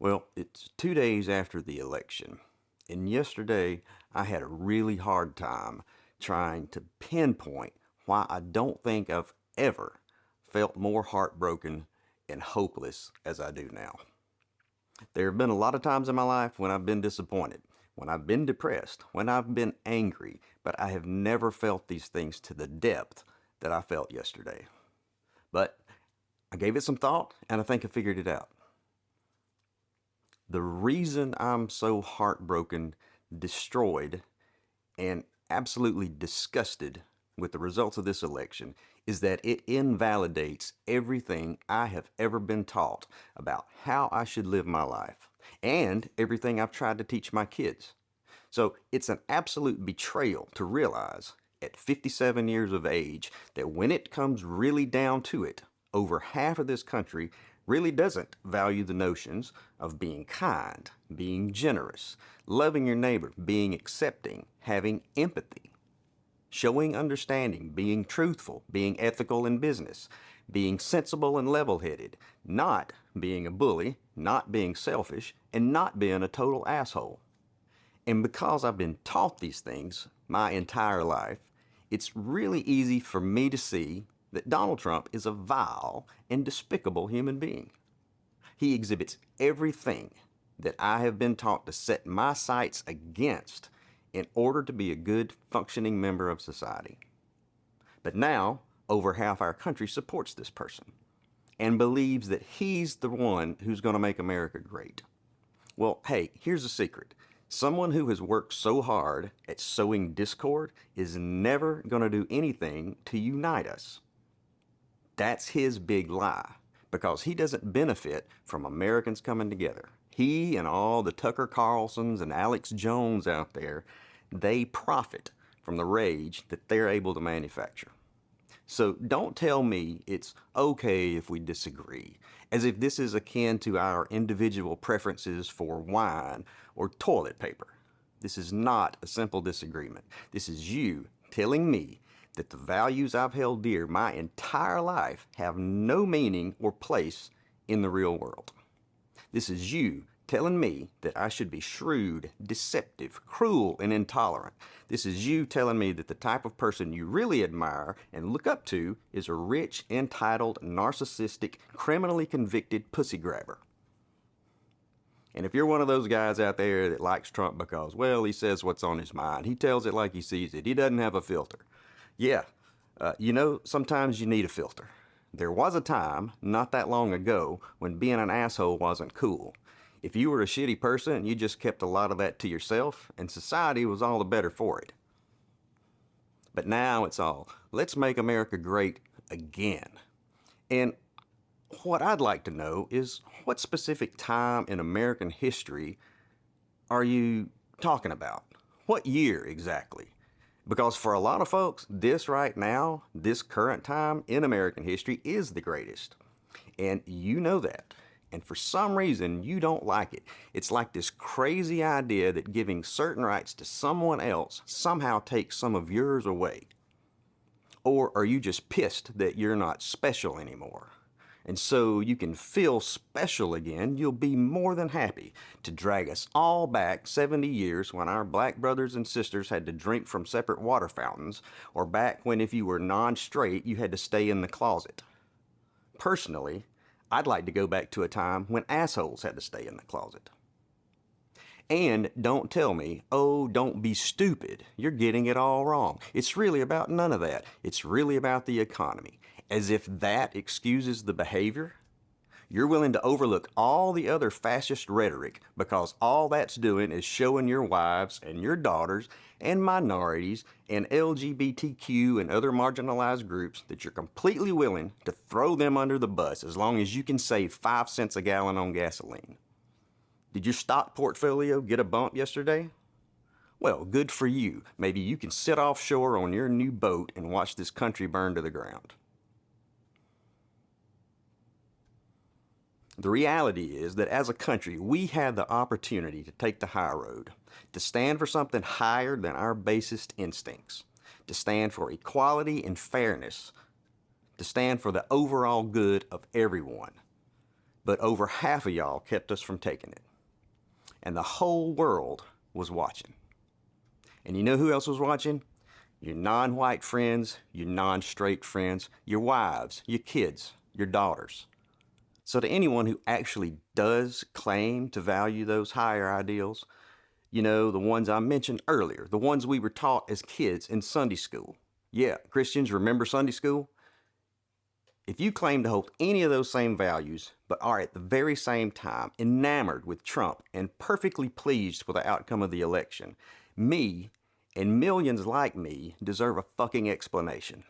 Well, it's 2 days after the election, and yesterday I had a really hard time trying to pinpoint why I don't think I've ever felt more heartbroken and hopeless as I do now. There have been a lot of times in my life when I've been disappointed, when I've been depressed, when I've been angry, but I have never felt these things to the depth that I felt yesterday. But I gave it some thought, and I think I figured it out. The reason I'm so heartbroken, destroyed, and absolutely disgusted with the results of this election is that it invalidates everything I have ever been taught about how I should live my life and everything I've tried to teach my kids. So it's an absolute betrayal to realize at 57 years of age that when it comes really down to it, over half of this country really doesn't value the notions of being kind, being generous, loving your neighbor, being accepting, having empathy, showing understanding, being truthful, being ethical in business, being sensible and level-headed, not being a bully, not being selfish, and not being a total asshole. And because I've been taught these things my entire life, it's really easy for me to see that Donald Trump is a vile and despicable human being. He exhibits everything that I have been taught to set my sights against in order to be a good, functioning member of society. But now, over half our country supports this person and believes that he's the one who's going to make America great. Well, hey, here's a secret. Someone who has worked so hard at sowing discord is never going to do anything to unite us. That's his big lie, because he doesn't benefit from Americans coming together. He and all the Tucker Carlsons and Alex Jones out there, they profit from the rage that they're able to manufacture. So don't tell me it's okay if we disagree, as if this is akin to our individual preferences for wine or toilet paper. This is not a simple disagreement. This is you telling me that the values I've held dear my entire life have no meaning or place in the real world. This is you telling me that I should be shrewd, deceptive, cruel, and intolerant. This is you telling me that the type of person you really admire and look up to is a rich, entitled, narcissistic, criminally convicted pussy grabber. And if you're one of those guys out there that likes Trump because, well, he says what's on his mind, he tells it like he sees it, he doesn't have a filter. Yeah, sometimes you need a filter. There was a time, not that long ago, when being an asshole wasn't cool. If you were a shitty person, you just kept a lot of that to yourself, and society was all the better for it. But now it's all, let's make America great again. And what I'd like to know is, what specific time in American history are you talking about? What year exactly? Because for a lot of folks, this right now, this current time in American history is the greatest. And you know that. And for some reason, you don't like it. It's like this crazy idea that giving certain rights to someone else somehow takes some of yours away. Or are you just pissed that you're not special anymore? And so you can feel special again, you'll be more than happy to drag us all back 70 years when our black brothers and sisters had to drink from separate water fountains, or back when if you were non-straight, you had to stay in the closet. Personally, I'd like to go back to a time when assholes had to stay in the closet. And don't tell me, oh, don't be stupid. You're getting it all wrong. It's really about none of that. It's really about the economy. As if that excuses the behavior. You're willing to overlook all the other fascist rhetoric because all that's doing is showing your wives and your daughters and minorities and LGBTQ and other marginalized groups that you're completely willing to throw them under the bus as long as you can save 5 cents a gallon on gasoline. Did your stock portfolio get a bump yesterday? Well, good for you. Maybe you can sit offshore on your new boat and watch this country burn to the ground. The reality is that as a country, we have the opportunity to take the high road, to stand for something higher than our basest instincts, to stand for equality and fairness, to stand for the overall good of everyone, but over half of y'all kept us from taking it. And the whole world was watching. And you know who else was watching? Your non-white friends, your non-straight friends, your wives, your kids, your daughters. So to anyone who actually does claim to value those higher ideals, you know, the ones I mentioned earlier, the ones we were taught as kids in Sunday school. Yeah, Christians, remember Sunday school? If you claim to hold any of those same values, but are at the very same time enamored with Trump and perfectly pleased with the outcome of the election, me and millions like me deserve a fucking explanation.